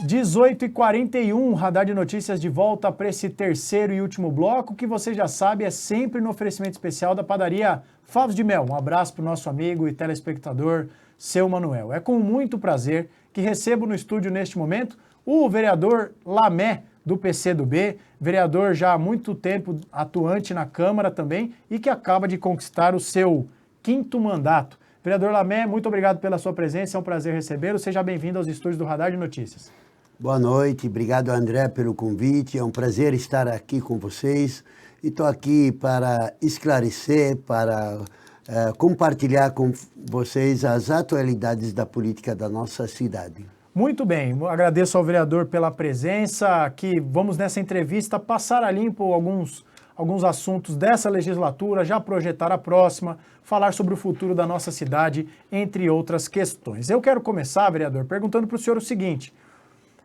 18h41, Radar de Notícias de volta para esse terceiro e último bloco, que você já sabe é sempre no oferecimento especial da padaria Favos de Mel. Um abraço para o nosso amigo e telespectador, seu Manuel. É com muito prazer que recebo no estúdio neste momento o vereador Lamé, do PCdoB, vereador já há muito tempo atuante na Câmara também e que acaba de conquistar o seu 5º mandato. Vereador Lamé, muito obrigado pela sua presença, é um prazer recebê-lo. Seja bem-vindo aos estúdios do Radar de Notícias. Boa noite, obrigado André pelo convite, é um prazer estar aqui com vocês e estou aqui para esclarecer, para compartilhar com vocês as atualidades da política da nossa cidade. Muito bem, agradeço ao vereador pela presença, aqui vamos nessa entrevista passar a limpo alguns assuntos dessa legislatura, já projetar a próxima, falar sobre o futuro da nossa cidade, entre outras questões. Eu quero começar, vereador, perguntando para o senhor o seguinte: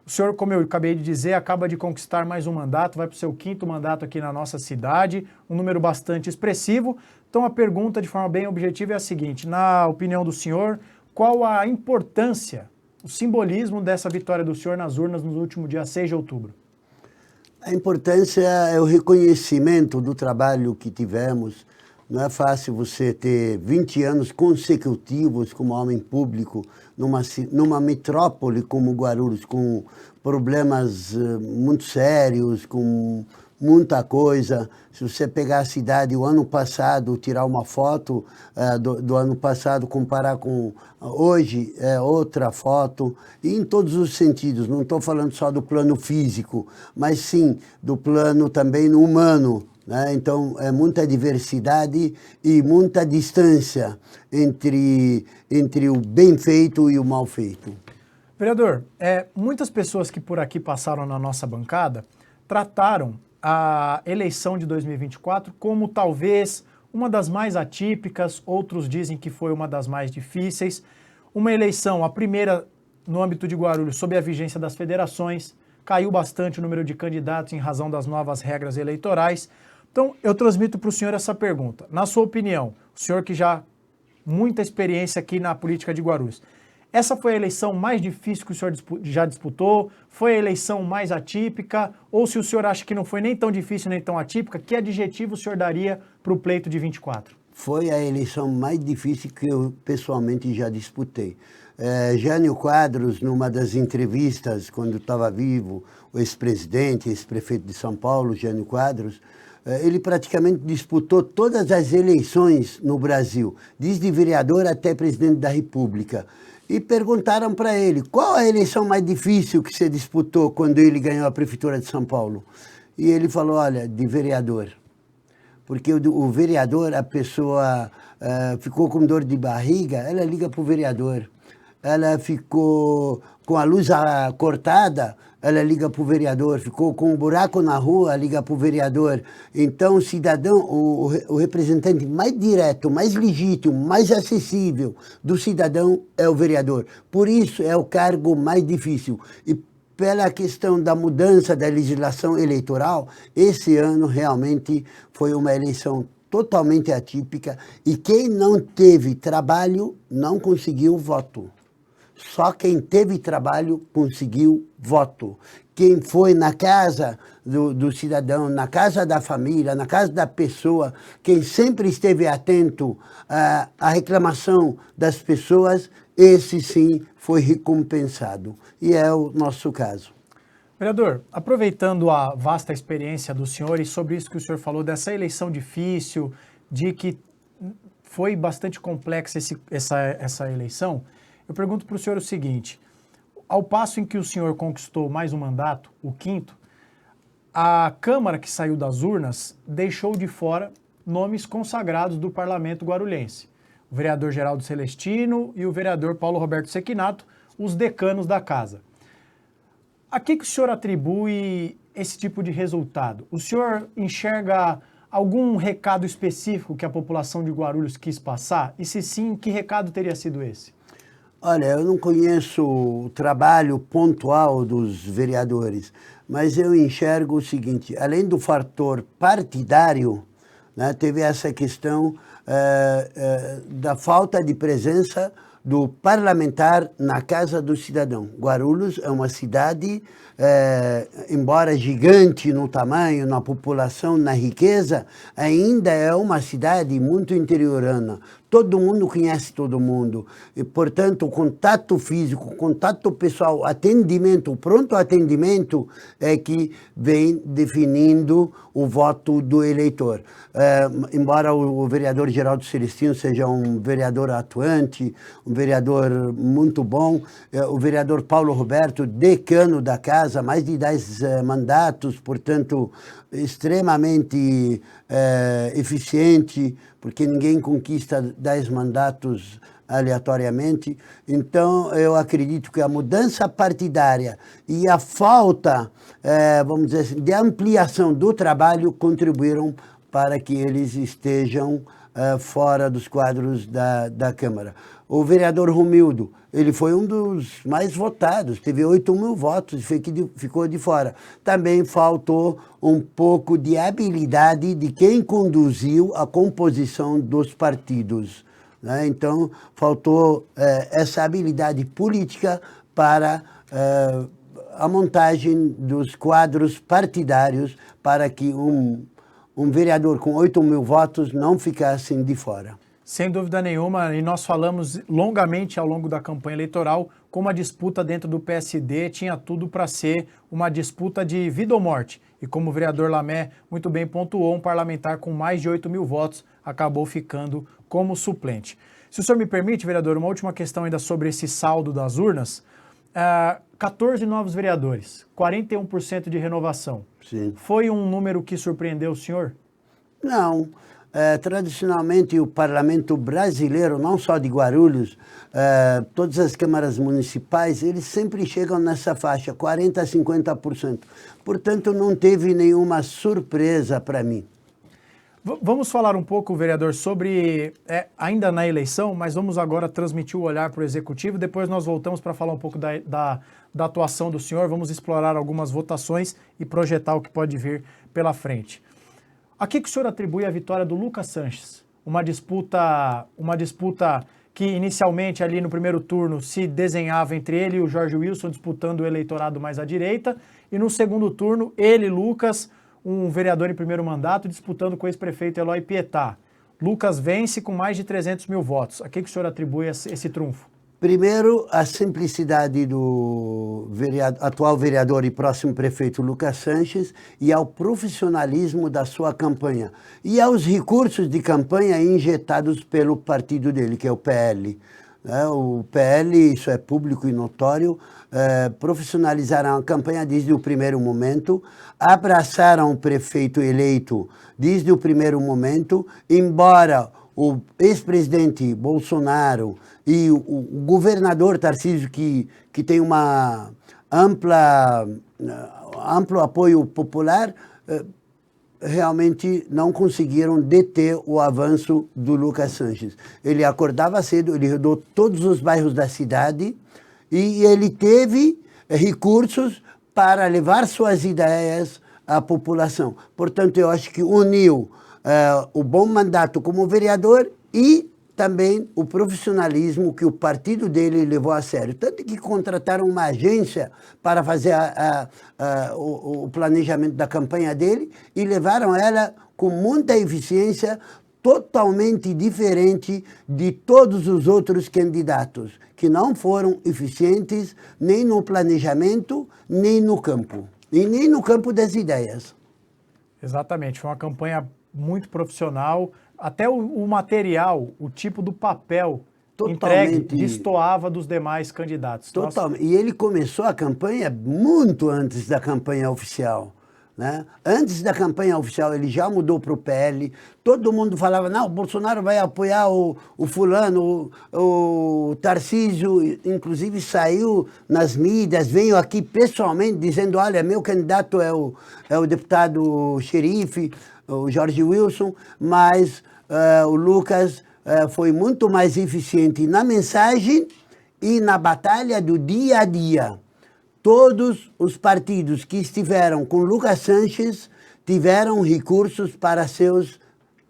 o senhor, como eu acabei de dizer, acaba de conquistar mais um mandato, vai para o seu 5º mandato aqui na nossa cidade, um número bastante expressivo. Então a pergunta de forma bem objetiva é a seguinte: na opinião do senhor, qual a importância, o simbolismo dessa vitória do senhor nas urnas no último dia 6 de outubro? A importância é o reconhecimento do trabalho que tivemos. Não é fácil você ter 20 anos consecutivos como homem público numa metrópole como Guarulhos, com problemas muito sérios, com muita coisa. Se você pegar a cidade o ano passado, tirar uma foto do ano passado, comparar com hoje, é outra foto, e em todos os sentidos. Não estou falando só do plano físico, mas sim do plano também humano. Então, é muita diversidade e muita distância entre o bem feito e o mal feito. Vereador, muitas pessoas que por aqui passaram na nossa bancada trataram a eleição de 2024 como talvez uma das mais atípicas, outros dizem que foi uma das mais difíceis. Uma eleição, a primeira no âmbito de Guarulhos, sob a vigência das federações, caiu bastante o número de candidatos em razão das novas regras eleitorais. Então, eu transmito para o senhor essa pergunta. Na sua opinião, o senhor que já muita experiência aqui na política de Guarulhos, essa foi a eleição mais difícil que o senhor já disputou? Foi a eleição mais atípica? Ou se o senhor acha que não foi nem tão difícil nem tão atípica, que adjetivo o senhor daria para o pleito de 24? Foi a eleição mais difícil que eu pessoalmente já disputei. Jânio Quadros, numa das entrevistas, quando estava vivo, o ex-presidente, ex-prefeito de São Paulo, Jânio Quadros, ele praticamente disputou todas as eleições no Brasil, desde vereador até presidente da República. E perguntaram para ele, qual a eleição mais difícil que você disputou quando ele ganhou a Prefeitura de São Paulo? E ele falou, olha, de vereador. Porque o vereador, a pessoa ficou com dor de barriga, ela liga para o vereador. Ela ficou com a luz cortada, ela liga para o vereador. Ficou com um buraco na rua, liga para o vereador. Então, o cidadão, o representante mais direto, mais legítimo, mais acessível do cidadão é o vereador. Por isso, é o cargo mais difícil. E pela questão da mudança da legislação eleitoral, esse ano realmente foi uma eleição totalmente atípica e quem não teve trabalho não conseguiu voto. Só quem teve trabalho conseguiu voto. Quem foi na casa do cidadão, na casa da família, na casa da pessoa, quem sempre esteve atento à reclamação das pessoas, esse sim foi recompensado. E é o nosso caso. Vereador, aproveitando a vasta experiência do senhor e sobre isso que o senhor falou, dessa eleição difícil, de que foi bastante complexa essa eleição, eu pergunto para o senhor o seguinte: ao passo em que o senhor conquistou mais um mandato, o 5º, a Câmara que saiu das urnas deixou de fora nomes consagrados do parlamento guarulhense. O vereador Geraldo Celestino e o vereador Paulo Roberto Sequinato, os decanos da casa. A que o senhor atribui esse tipo de resultado? O senhor enxerga algum recado específico que a população de Guarulhos quis passar? E se sim, que recado teria sido esse? Olha, eu não conheço o trabalho pontual dos vereadores, mas eu enxergo o seguinte: além do fator partidário, né, teve essa questão da falta de presença do parlamentar na casa do cidadão. Guarulhos é uma cidade, embora gigante no tamanho, na população, na riqueza, ainda é uma cidade muito interiorana. Todo mundo conhece todo mundo. E, portanto, o contato físico, o contato pessoal, atendimento, o pronto atendimento é que vem definindo o voto do eleitor. Embora o vereador Geraldo Celestino seja um vereador atuante, um vereador muito bom, o vereador Paulo Roberto, decano da casa, mais de 10 mandatos, portanto, extremamente eficiente, porque ninguém conquista 10 mandatos aleatoriamente. Então, eu acredito que a mudança partidária e a falta, vamos dizer assim, de ampliação do trabalho contribuíram para que eles estejam fora dos quadros da Câmara. O vereador Romildo, ele foi um dos mais votados, teve 8.000 votos e ficou de fora. Também faltou um pouco de habilidade de quem conduziu a composição dos partidos, né? Então, faltou essa habilidade política para a montagem dos quadros partidários para que um vereador com 8.000 votos não ficasse de fora. Sem dúvida nenhuma, e nós falamos longamente ao longo da campanha eleitoral como a disputa dentro do PSD tinha tudo para ser uma disputa de vida ou morte. E como o vereador Lamé muito bem pontuou, um parlamentar com mais de 8.000 votos acabou ficando como suplente. Se o senhor me permite, vereador, uma última questão ainda sobre esse saldo das urnas. 14 novos vereadores, 41% de renovação. Sim. Foi um número que surpreendeu o senhor? Não. Tradicionalmente, o parlamento brasileiro, não só de Guarulhos, todas as câmaras municipais, eles sempre chegam nessa faixa, 40% a 50%. Portanto, não teve nenhuma surpresa para mim. Vamos falar um pouco, vereador, sobre, ainda na eleição, mas vamos agora transmitir o olhar para o Executivo, depois nós voltamos para falar um pouco da atuação do senhor, vamos explorar algumas votações e projetar o que pode vir pela frente. A que o senhor atribui a vitória do Lucas Sanches? Uma disputa que inicialmente ali no primeiro turno se desenhava entre ele e o Jorge Wilson disputando o eleitorado mais à direita, e no segundo turno ele, Lucas, um vereador em primeiro mandato, disputando com o ex-prefeito Eloy Pietá. Lucas vence com mais de 300.000 votos. A que o senhor atribui esse trunfo? Primeiro, a simplicidade do atual vereador e próximo prefeito Lucas Sanches e ao profissionalismo da sua campanha e aos recursos de campanha injetados pelo partido dele, que é o PL. O PL, isso é público e notório, profissionalizaram a campanha desde o primeiro momento, abraçaram o prefeito eleito desde o primeiro momento, embora o ex-presidente Bolsonaro e o governador Tarcísio, que tem uma amplo apoio popular, realmente não conseguiram deter o avanço do Lucas Sanches. Ele acordava cedo, ele rodou todos os bairros da cidade e ele teve recursos para levar suas ideias à população. Portanto, eu acho que uniu o bom mandato como vereador e também o profissionalismo que o partido dele levou a sério. Tanto que contrataram uma agência para fazer o planejamento da campanha dele e levaram ela com muita eficiência, totalmente diferente de todos os outros candidatos, que não foram eficientes nem no planejamento, nem no campo, e nem no campo das ideias. Exatamente, foi uma campanha muito profissional, até o material, o tipo do papel entregue destoava dos demais candidatos. Totalmente. E ele começou a campanha muito antes da campanha oficial, né? Antes da campanha oficial, ele já mudou para o PL. Todo mundo falava, não, o Bolsonaro vai apoiar o fulano, o Tarcísio, inclusive saiu nas mídias, veio aqui pessoalmente dizendo, olha, meu candidato é o deputado xerife, o Jorge Wilson, mas o Lucas foi muito mais eficiente na mensagem e na batalha do dia a dia. Todos os partidos que estiveram com Lucas Sanches tiveram recursos para seus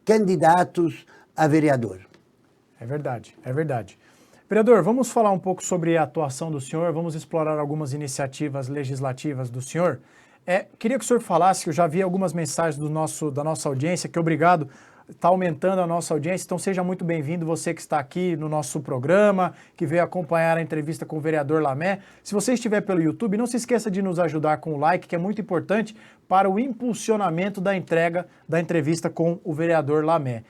candidatos a vereador. É verdade, é verdade. Vereador, vamos falar um pouco sobre a atuação do senhor, vamos explorar algumas iniciativas legislativas do senhor. Queria que o senhor falasse, eu já vi algumas mensagens da nossa audiência, que obrigado, está aumentando a nossa audiência, então seja muito bem-vindo você que está aqui no nosso programa, que veio acompanhar a entrevista com o vereador Lamé. Se você estiver pelo YouTube, não se esqueça de nos ajudar com o like, que é muito importante para o impulsionamento da entrega da entrevista com o vereador Lamé.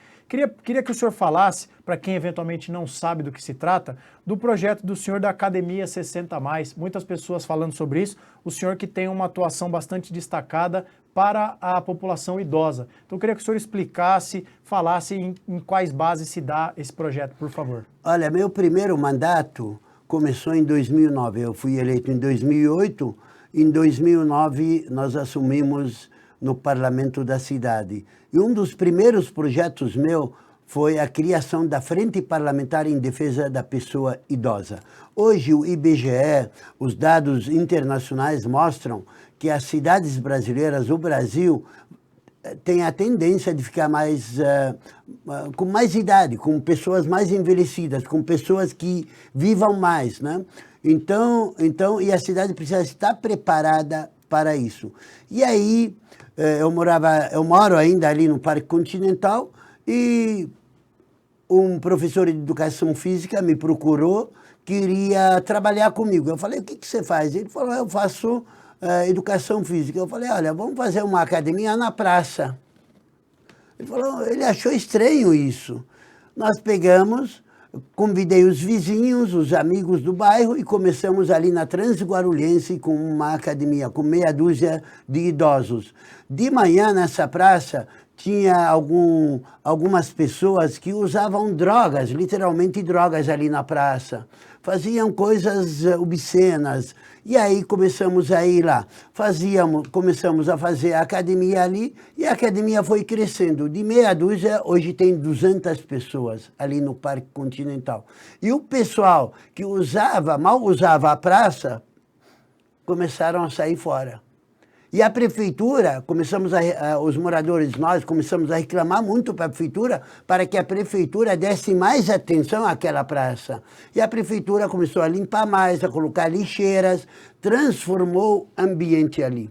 Queria que o senhor falasse, para quem eventualmente não sabe do que se trata, do projeto do senhor da Academia 60+. Muitas pessoas falando sobre isso, o senhor que tem uma atuação bastante destacada para a população idosa. Então, eu queria que o senhor explicasse, falasse em quais bases se dá esse projeto, por favor. Olha, meu primeiro mandato começou em 2009. Eu fui eleito em 2008. Em 2009, nós assumimos no parlamento da cidade. E um dos primeiros projetos meu foi a criação da Frente Parlamentar em Defesa da Pessoa Idosa. Hoje, o IBGE, os dados internacionais mostram que as cidades brasileiras, o Brasil, tem a tendência de ficar com mais idade, com pessoas mais envelhecidas, com pessoas que vivam mais, né? Então, e a cidade precisa estar preparada para isso. E aí, eu moro ainda ali no Parque Continental e um professor de educação física me procurou, queria trabalhar comigo. Eu falei, o que você faz? Ele falou, eu faço educação física. Eu falei, olha, vamos fazer uma academia na praça. Ele achou estranho isso. Nós pegamos, convidei os vizinhos, os amigos do bairro e começamos ali na Transguarulhense com uma academia, com meia dúzia de idosos. De manhã, nessa praça, tinha algumas pessoas que usavam drogas, literalmente drogas ali na praça. Faziam coisas obscenas. E aí começamos a ir lá. Começamos a fazer a academia ali e a academia foi crescendo. De meia dúzia, hoje tem 200 pessoas ali no Parque Continental. E o pessoal que mal usava a praça, começaram a sair fora. E a prefeitura, os moradores, nós começamos a reclamar muito para a prefeitura, para que a prefeitura desse mais atenção àquela praça. E a prefeitura começou a limpar mais, a colocar lixeiras, transformou o ambiente ali.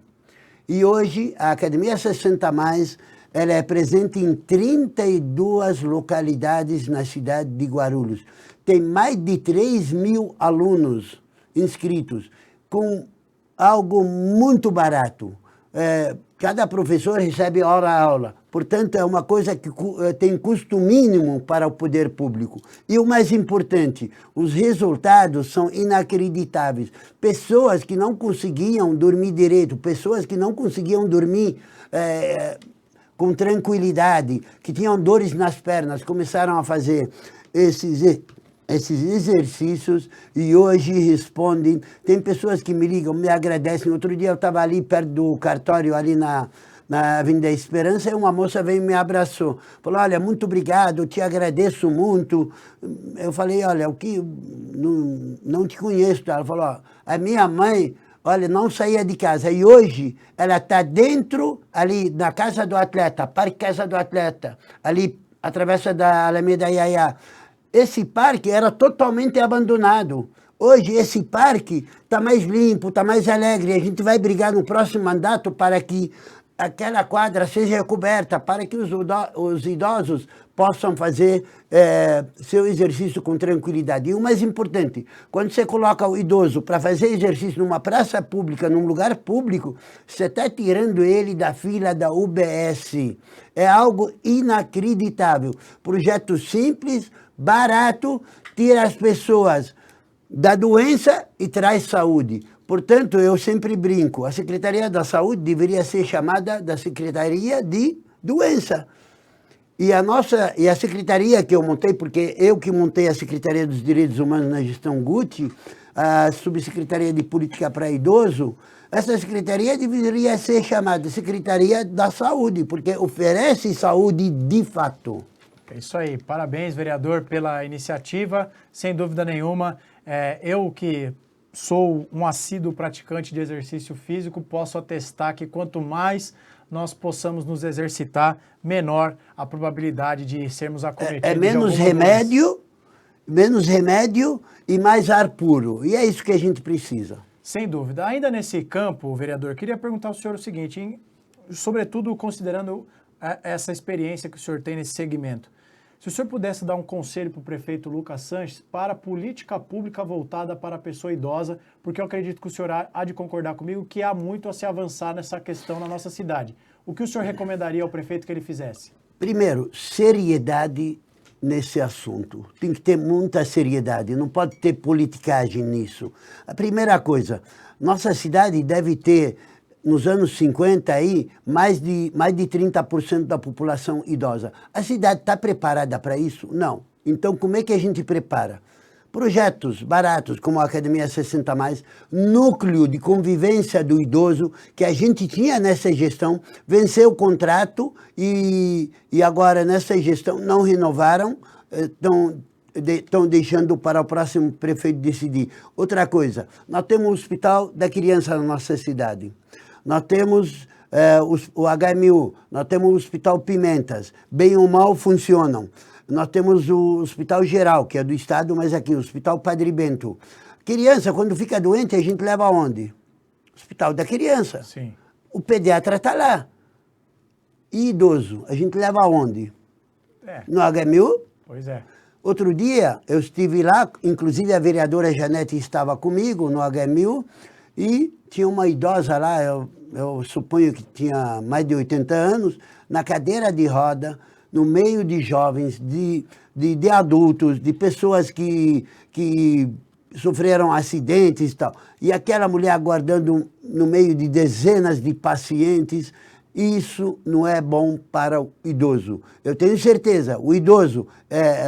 E hoje, a Academia 60+, ela é presente em 32 localidades na cidade de Guarulhos. Tem mais de 3.000 alunos inscritos, com algo muito barato. Cada professor recebe hora a aula. Portanto, é uma coisa que tem custo mínimo para o poder público. E o mais importante, os resultados são inacreditáveis. Pessoas que não conseguiam dormir direito, pessoas que não conseguiam dormir com tranquilidade, que tinham dores nas pernas, começaram a fazer esses exercícios e hoje respondem. Tem pessoas que me ligam, me agradecem. Outro dia eu estava ali perto do cartório, ali na Avenida Esperança, e uma moça veio e me abraçou. Falou, olha, muito obrigado, eu te agradeço muito. Eu falei, olha, não te conheço. Ela falou, ó, a minha mãe, olha, não saía de casa. E hoje ela está dentro, ali na Casa do Atleta, Parque Casa do Atleta, ali, a travessa da Alameda Iaiá. Esse parque era totalmente abandonado. Hoje esse parque está mais limpo, está mais alegre. A gente vai brigar no próximo mandato para que aquela quadra seja coberta, para que os idosos possam fazer seu exercício com tranquilidade. E o mais importante, quando você coloca o idoso para fazer exercício numa praça pública, num lugar público, você está tirando ele da fila da UBS. É algo inacreditável. Projeto simples, barato, tira as pessoas da doença e traz saúde. Portanto, eu sempre brinco, a Secretaria da Saúde deveria ser chamada da Secretaria de Doença. E a secretaria que eu montei, porque eu que montei a Secretaria dos Direitos Humanos na gestão Guti, a Subsecretaria de Política para Idoso, essa secretaria deveria ser chamada Secretaria da Saúde, porque oferece saúde de fato. É isso aí. Parabéns, vereador, pela iniciativa. Sem dúvida nenhuma, eu que sou um assíduo praticante de exercício físico, posso atestar que quanto mais nós possamos nos exercitar, menor a probabilidade de sermos acometidos. É menos remédio menos remédio e mais ar puro. E é isso que a gente precisa. Sem dúvida. Ainda nesse campo, vereador, queria perguntar ao senhor o seguinte, sobretudo considerando essa experiência que o senhor tem nesse segmento. Se o senhor pudesse dar um conselho para o prefeito Lucas Sanches para a política pública voltada para a pessoa idosa, porque eu acredito que o senhor há de concordar comigo que há muito a se avançar nessa questão na nossa cidade. O que o senhor recomendaria ao prefeito que ele fizesse? Primeiro, seriedade nesse assunto. Tem que ter muita seriedade, não pode ter politicagem nisso. A primeira coisa, nossa cidade deve ter, nos anos 50 aí, mais de 30% da população idosa. A cidade está preparada para isso? Não. Então, como é que a gente prepara? Projetos baratos, como a Academia 60+, núcleo de convivência do idoso, que a gente tinha nessa gestão, venceu o contrato e agora nessa gestão não renovaram, estão deixando para o próximo prefeito decidir. Outra coisa, nós temos o Hospital da Criança na nossa cidade. Nós temos o HMU, nós temos o Hospital Pimentas, bem ou mal funcionam. Nós temos o Hospital Geral, que é do Estado, mas aqui, o Hospital Padre Bento. Criança, quando fica doente, a gente leva aonde? Hospital da Criança. Sim. O pediatra está lá. E idoso, a gente leva aonde? No HMU? Pois é. Outro dia, eu estive lá, inclusive a vereadora Janete estava comigo no HMU, e tinha uma idosa lá, eu suponho que tinha mais de 80 anos, na cadeira de roda, no meio de jovens, de adultos, de pessoas que sofreram acidentes e tal. E aquela mulher aguardando no meio de dezenas de pacientes, isso não é bom para o idoso. Eu tenho certeza, o idoso,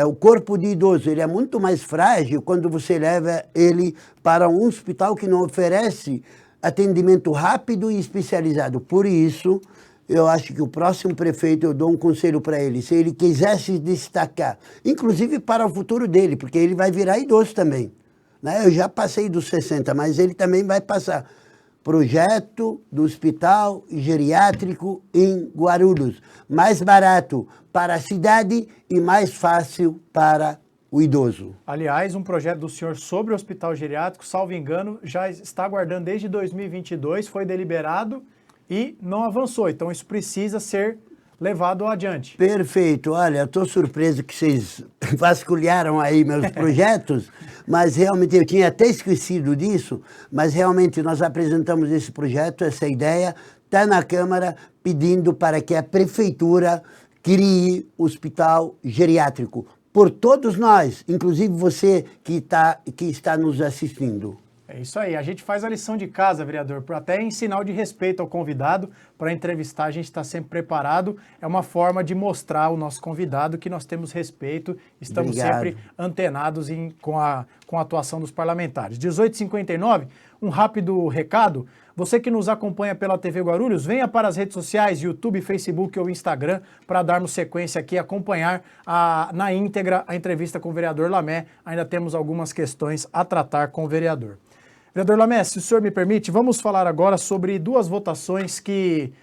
o corpo de idoso, ele é muito mais frágil quando você leva ele para um hospital que não oferece atendimento rápido e especializado. Por isso, eu acho que o próximo prefeito, eu dou um conselho para ele, se ele quiser se destacar, inclusive para o futuro dele, porque ele vai virar idoso também. Né? Eu já passei dos 60, mas ele também vai passar. Projeto do Hospital Geriátrico em Guarulhos. Mais barato para a cidade e mais fácil para o idoso. Aliás, um projeto do senhor sobre o Hospital Geriátrico, salvo engano, já está aguardando desde 2022, foi deliberado e não avançou. Então isso precisa ser levado adiante. Perfeito. Olha, eu estou surpreso que vocês vasculharam aí meus projetos, mas realmente eu tinha até esquecido disso, mas realmente nós apresentamos esse projeto, essa ideia, está na Câmara pedindo para que a Prefeitura crie o Hospital Geriátrico. Por todos nós, inclusive você que está nos assistindo. É isso aí, a gente faz a lição de casa, vereador, até em sinal de respeito ao convidado, para entrevistar a gente está sempre preparado, é uma forma de mostrar ao nosso convidado que nós temos respeito, estamos sempre antenados com a atuação dos parlamentares. 18h59, um rápido recado, você que nos acompanha pela TV Guarulhos, venha para as redes sociais, YouTube, Facebook ou Instagram, para darmos sequência aqui, acompanhar na íntegra a entrevista com o vereador Lamé, ainda temos algumas questões a tratar com o vereador. Vereador Lamé, se o senhor me permite, vamos falar agora sobre duas votações que,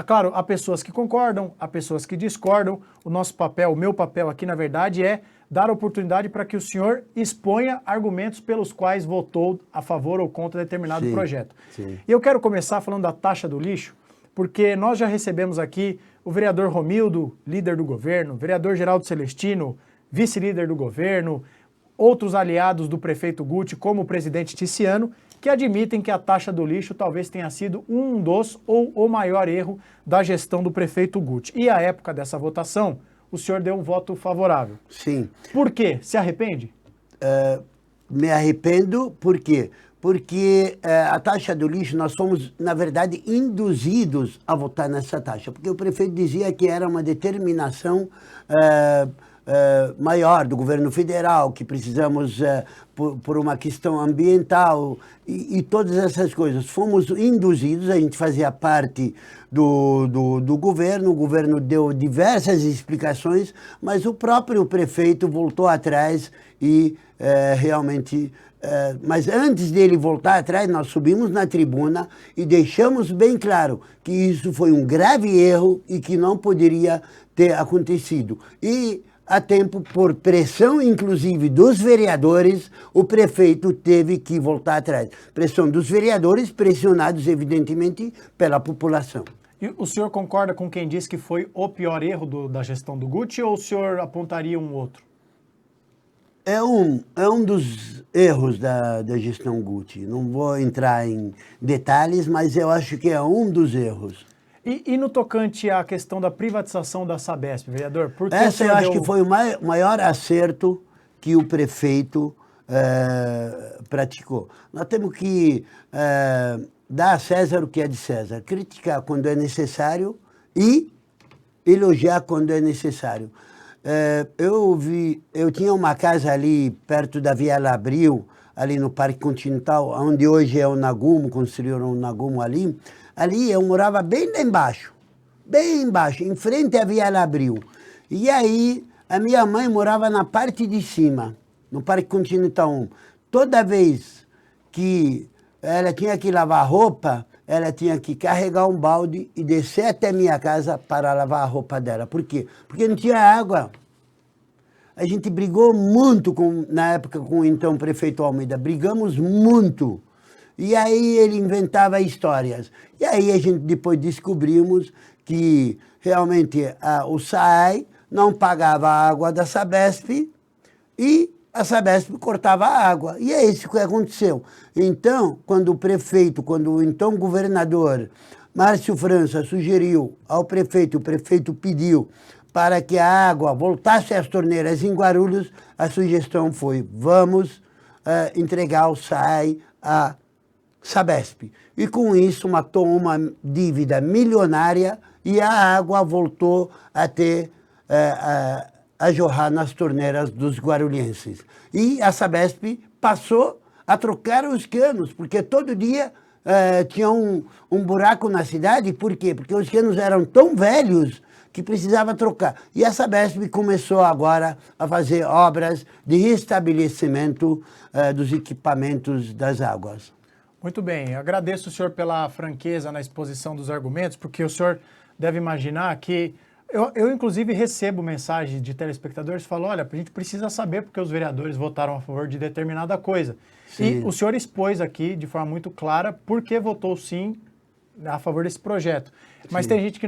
claro, há pessoas que concordam, há pessoas que discordam. O nosso papel, o meu papel aqui, na verdade, é dar oportunidade para que o senhor exponha argumentos pelos quais votou a favor ou contra determinado projeto. Sim. E eu quero começar falando da taxa do lixo, porque nós já recebemos aqui o vereador Romildo, líder do governo, o vereador Geraldo Celestino, vice-líder do governo, outros aliados do prefeito Guti, como o presidente Ticiano, que admitem que a taxa do lixo talvez tenha sido um dos ou o maior erro da gestão do prefeito Guti. E à época dessa votação, o senhor deu um voto favorável. Sim. Por quê? Se arrepende? Me arrependo, por quê? Porque a taxa do lixo, nós fomos, na verdade, induzidos a votar nessa taxa, porque o prefeito dizia que era uma determinação maior do governo federal, que precisamos, por uma questão ambiental e todas essas coisas. Fomos induzidos, a gente fazia parte do governo, o governo deu diversas explicações, mas o próprio prefeito voltou atrás e realmente... mas antes dele voltar atrás, nós subimos na tribuna e deixamos bem claro que isso foi um grave erro e que não poderia ter acontecido. E a tempo, por pressão inclusive dos vereadores, o prefeito teve que voltar atrás. Pressão dos vereadores, pressionados evidentemente pela população. E o senhor concorda com quem diz que foi o pior erro da gestão do Guti ou o senhor apontaria um outro? É um dos erros da gestão Guti. Não vou entrar em detalhes, mas eu acho que é um dos erros. E no tocante à questão da privatização da Sabesp, vereador? Por que Essa eu acho que foi o maior acerto que o prefeito praticou. Nós temos que dar a César o que é de César, criticar quando é necessário e elogiar quando é necessário. Eu tinha uma casa ali perto da Via Abril, ali no Parque Continental, onde hoje é o Nagumo, construíram o Nagumo ali. Ali eu morava bem lá embaixo, em frente à Via Abril. E aí a minha mãe morava na parte de cima, no Parque Continental 1. Toda vez que ela tinha que lavar roupa, ela tinha que carregar um balde e descer até minha casa para lavar a roupa dela. Por quê? Porque não tinha água. A gente brigou muito na época com o então prefeito Almeida, brigamos muito. E aí ele inventava histórias. E aí a gente depois descobrimos que realmente o SAAI não pagava a água da Sabesp e a Sabesp cortava a água. E é isso que aconteceu. Então, quando o então governador Márcio França sugeriu ao prefeito, o prefeito pediu para que a água voltasse às torneiras em Guarulhos, a sugestão foi: vamos entregar o SAAI a Sabesp. E com isso matou uma dívida milionária e a água voltou a jorrar nas torneiras dos guarulhenses. E a Sabesp passou a trocar os canos, porque todo dia tinha um buraco na cidade. Por quê? Porque os canos eram tão velhos que precisava trocar. E a Sabesp começou agora a fazer obras de restabelecimento dos equipamentos das águas. Muito bem, agradeço o senhor pela franqueza na exposição dos argumentos, porque o senhor deve imaginar que eu inclusive recebo mensagens de telespectadores que falam: olha, a gente precisa saber porque os vereadores votaram a favor de determinada coisa. Sim. E o senhor expôs aqui de forma muito clara por que votou sim a favor desse projeto. Mas sim, tem gente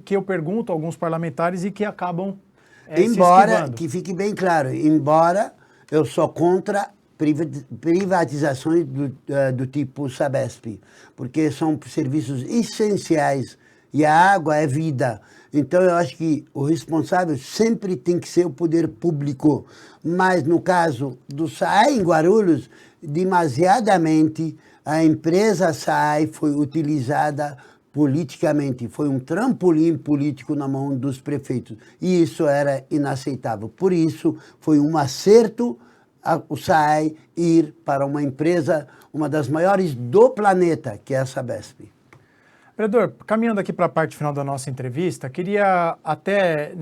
que eu pergunto a alguns parlamentares e que acabam embora, que fique bem claro, embora eu sou contra privatizações do tipo Sabesp, porque são serviços essenciais e a água é vida. Então eu acho que o responsável sempre tem que ser o poder público. Mas no caso do SAAI em Guarulhos, demasiadamente a empresa SAAI foi utilizada politicamente, foi um trampolim político na mão dos prefeitos. E isso era inaceitável. Por isso foi um acerto o SAAI ir para uma empresa, uma das maiores do planeta, que é a Sabesp. Vereador, caminhando aqui para a parte final da nossa entrevista, queria até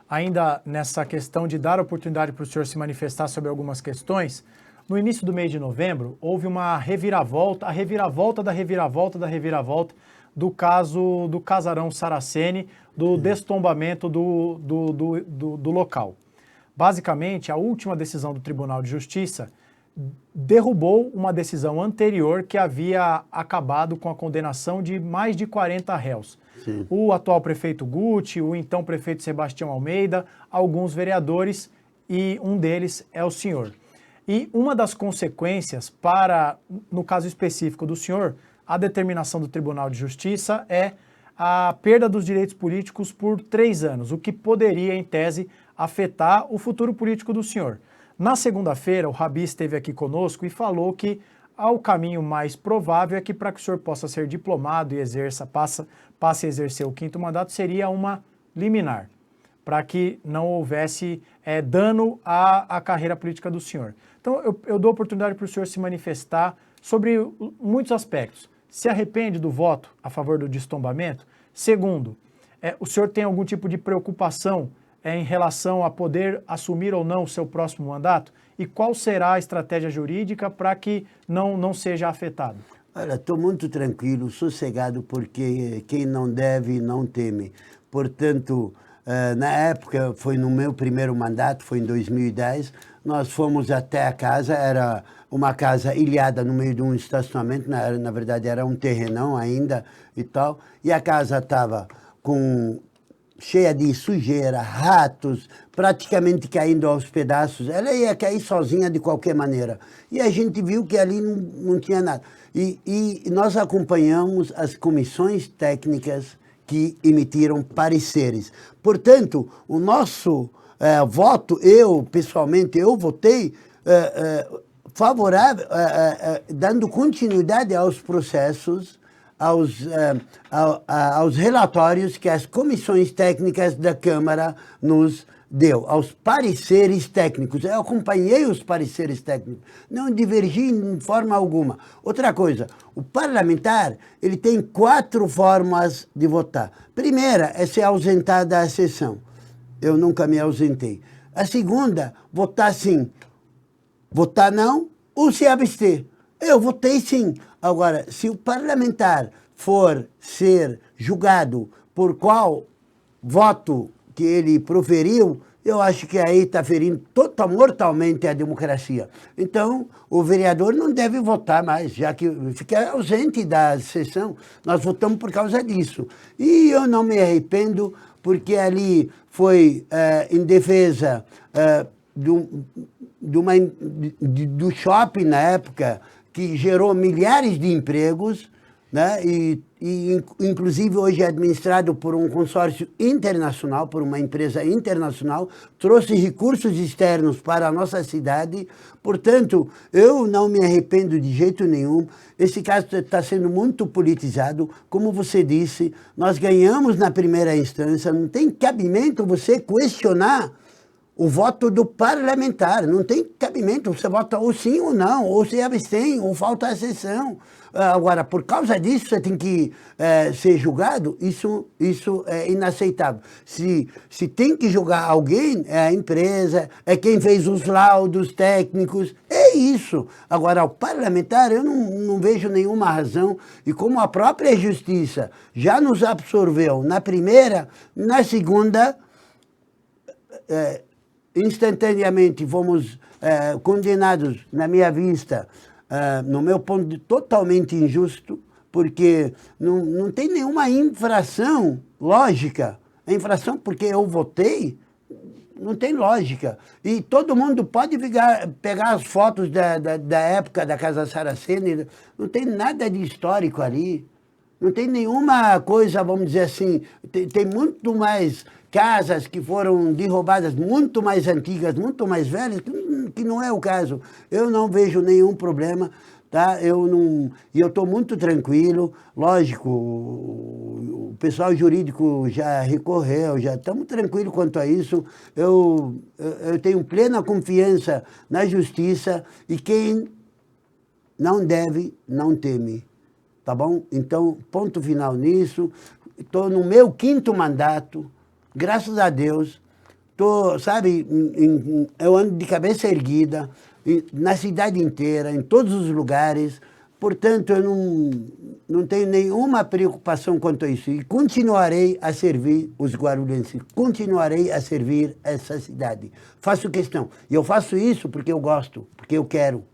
ainda nessa questão de dar oportunidade para o senhor se manifestar sobre algumas questões. No início do mês de novembro, houve uma reviravolta, a reviravolta da reviravolta da reviravolta do caso do Casarão Saraceni, do destombamento do local. Basicamente, a última decisão do Tribunal de Justiça derrubou uma decisão anterior que havia acabado com a condenação de mais de 40 réus. Sim. O atual prefeito Guti, o então prefeito Sebastião Almeida, alguns vereadores e um deles é o senhor. E uma das consequências para, no caso específico do senhor, a determinação do Tribunal de Justiça é a perda dos direitos políticos por 3 anos, o que poderia, em tese, afetar o futuro político do senhor. Na segunda-feira, o Rabi esteve aqui conosco e falou que o caminho mais provável é que para que o senhor possa ser diplomado e passe a exercer o 5º mandato, seria uma liminar, para que não houvesse dano à carreira política do senhor. Então, eu dou oportunidade para o senhor se manifestar sobre muitos aspectos. Se arrepende do voto a favor do destombamento? Segundo, o senhor tem algum tipo de preocupação em relação a poder assumir ou não o seu próximo mandato? E qual será a estratégia jurídica para que não seja afetado? Olha, estou muito tranquilo, sossegado, porque quem não deve, não teme. Portanto, Na época, foi no meu primeiro mandato, foi em 2010, nós fomos até a casa, era uma casa ilhada no meio de um estacionamento, na verdade era um terrenão ainda e tal, e a casa estava cheia de sujeira, ratos, praticamente caindo aos pedaços. Ela ia cair sozinha de qualquer maneira. E a gente viu que ali não tinha nada. E nós acompanhamos as comissões técnicas que emitiram pareceres. Portanto, o nosso voto, pessoalmente, eu votei favorável, dando continuidade aos processos, aos relatórios que as comissões técnicas da Câmara nos deu, aos pareceres técnicos. Eu acompanhei os pareceres técnicos, não divergi em forma alguma. Outra coisa, o parlamentar, ele tem 4 formas de votar. Primeira é se ausentar da sessão. Eu nunca me ausentei. A segunda, votar sim. Votar não ou se abster. Eu votei sim. Agora, se o parlamentar for ser julgado por qual voto que ele proferiu, eu acho que aí está ferindo mortalmente a democracia. Então, o vereador não deve votar mais, já que fica ausente da sessão. Nós votamos por causa disso. E eu não me arrependo, porque ali foi em defesa do shopping na época, que gerou milhares de empregos, né? E inclusive hoje é administrado por um consórcio internacional, por uma empresa internacional, trouxe recursos externos para a nossa cidade. Portanto, eu não me arrependo de jeito nenhum. Esse caso está sendo muito politizado. Como você disse, nós ganhamos na primeira instância, não tem cabimento você questionar o voto do parlamentar. Não tem cabimento, você vota ou sim ou não, ou se abstém, ou falta a sessão. Agora, por causa disso, você tem que ser julgado, isso é inaceitável. Se tem que julgar alguém, é a empresa, é quem fez os laudos técnicos, é isso. Agora, o parlamentar, eu não vejo nenhuma razão, e como a própria justiça já nos absorveu na primeira, na segunda, instantaneamente fomos condenados, na minha vista, no meu ponto de totalmente injusto, porque não tem nenhuma infração lógica. A infração porque eu votei, não tem lógica. E todo mundo pode pegar as fotos da época da Casa Saraceni, não tem nada de histórico ali. Não tem nenhuma coisa, vamos dizer assim, tem muito mais casas que foram derrubadas, muito mais antigas, muito mais velhas, que não é o caso. Eu não vejo nenhum problema, tá? E eu estou muito tranquilo. Lógico, o pessoal jurídico já recorreu, já estamos tranquilos quanto a isso. Eu tenho plena confiança na justiça, e quem não deve, não teme. Tá bom? Então, ponto final nisso. Estou no meu 5º mandato, graças a Deus. Sabe, eu ando de cabeça erguida, na cidade inteira, em todos os lugares. Portanto, eu não tenho nenhuma preocupação quanto a isso. E continuarei a servir os guarulhenses, continuarei a servir essa cidade. Faço questão. E eu faço isso porque eu gosto, porque eu quero.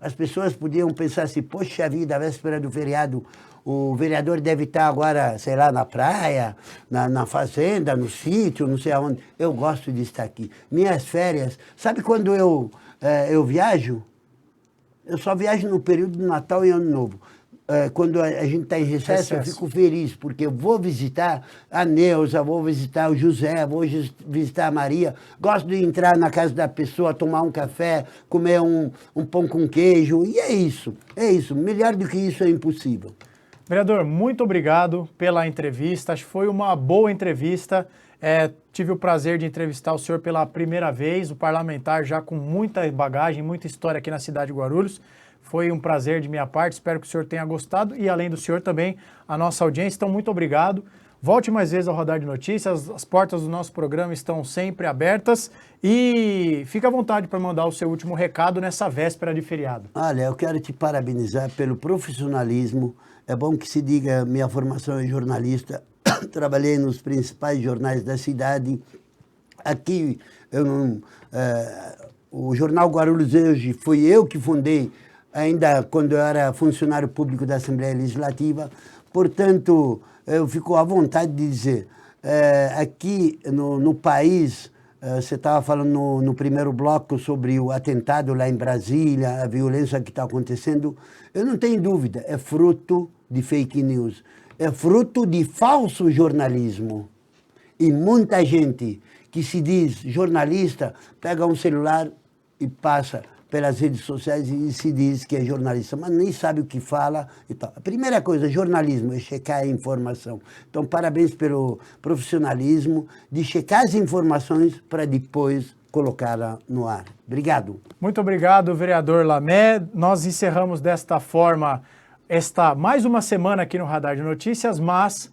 As pessoas podiam pensar assim, poxa vida, a véspera do feriado, o vereador deve estar agora, sei lá, na praia, na fazenda, no sítio, não sei aonde. Eu gosto de estar aqui. Minhas férias, sabe quando eu viajo? Eu só viajo no período do Natal e Ano Novo. Quando a gente está em recesso, eu fico feliz, porque eu vou visitar a Neuza, vou visitar o José, vou visitar a Maria. Gosto de entrar na casa da pessoa, tomar um café, comer um pão com queijo, e é isso. Melhor do que isso é impossível. Vereador, muito obrigado pela entrevista. Acho que foi uma boa entrevista. Tive o prazer de entrevistar o senhor pela primeira vez, o parlamentar já com muita bagagem, muita história aqui na cidade de Guarulhos. Foi um prazer de minha parte, espero que o senhor tenha gostado, e além do senhor também, a nossa audiência. Então, muito obrigado. Volte mais vezes ao Rodar de Notícias, as portas do nosso programa estão sempre abertas, e fica à vontade para mandar o seu último recado nessa véspera de feriado. Olha, eu quero te parabenizar pelo profissionalismo. É bom que se diga, minha formação é jornalista, trabalhei nos principais jornais da cidade. Aqui, o jornal Guarulhos Hoje foi eu que fundei, ainda quando eu era funcionário público da Assembleia Legislativa. Portanto, eu fico à vontade de dizer, aqui no país, você estava falando no primeiro bloco sobre o atentado lá em Brasília, a violência que está acontecendo. Eu não tenho dúvida, é fruto de fake news, é fruto de falso jornalismo. E muita gente que se diz jornalista pega um celular e passa pelas redes sociais e se diz que é jornalista, mas nem sabe o que fala e tal. A primeira coisa, jornalismo, é checar a informação. Então, parabéns pelo profissionalismo de checar as informações para depois colocá-la no ar. Obrigado. Muito obrigado, vereador Lamé. Nós encerramos desta forma mais uma semana aqui no Radar de Notícias, mas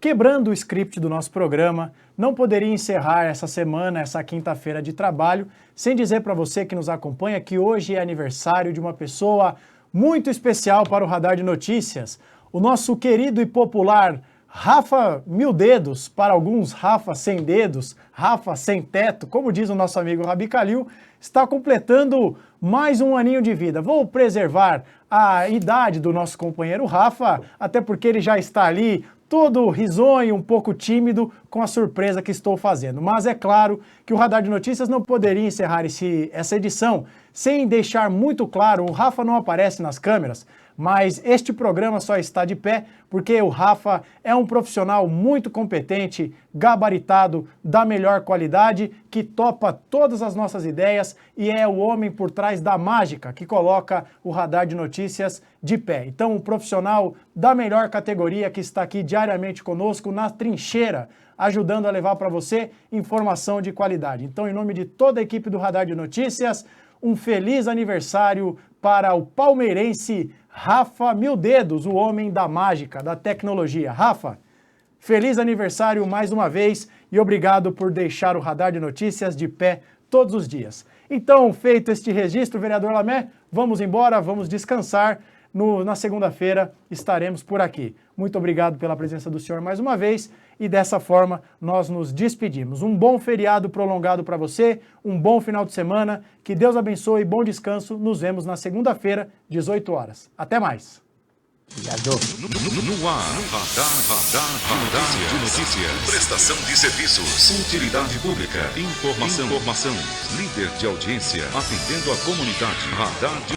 quebrando o script do nosso programa, não poderia encerrar essa semana, essa quinta-feira de trabalho, sem dizer para você que nos acompanha que hoje é aniversário de uma pessoa muito especial para o Radar de Notícias. O nosso querido e popular Rafa Mil Dedos, para alguns Rafa Sem Dedos, Rafa Sem Teto, como diz o nosso amigo Rabi Kalil, está completando mais um aninho de vida. Vou preservar a idade do nosso companheiro Rafa, até porque ele já está ali todo risonho, um pouco tímido com a surpresa que estou fazendo. Mas é claro que o Radar de Notícias não poderia encerrar essa edição sem deixar muito claro, o Rafa não aparece nas câmeras, mas este programa só está de pé porque o Rafa é um profissional muito competente, gabaritado, da melhor qualidade, que topa todas as nossas ideias e é o homem por trás da mágica que coloca o Radar de Notícias de pé. Então, um profissional da melhor categoria que está aqui diariamente conosco na trincheira, ajudando a levar para você informação de qualidade. Então, em nome de toda a equipe do Radar de Notícias, um feliz aniversário para o palmeirense Rafa Mil Dedos, o homem da mágica, da tecnologia. Rafa, feliz aniversário mais uma vez e obrigado por deixar o Radar de Notícias de pé todos os dias. Então, feito este registro, vereador Lamé, vamos embora, vamos descansar. Na segunda-feira estaremos por aqui. Muito obrigado pela presença do senhor mais uma vez e dessa forma nós nos despedimos. Um bom feriado prolongado para você, um bom final de semana, que Deus abençoe, bom descanso. Nos vemos na segunda-feira, 18 horas. Até mais. Obrigado. No ar, Radar de Notícias. Prestação de serviços, utilidade pública, informação, líder de audiência, atendendo a comunidade. Radar de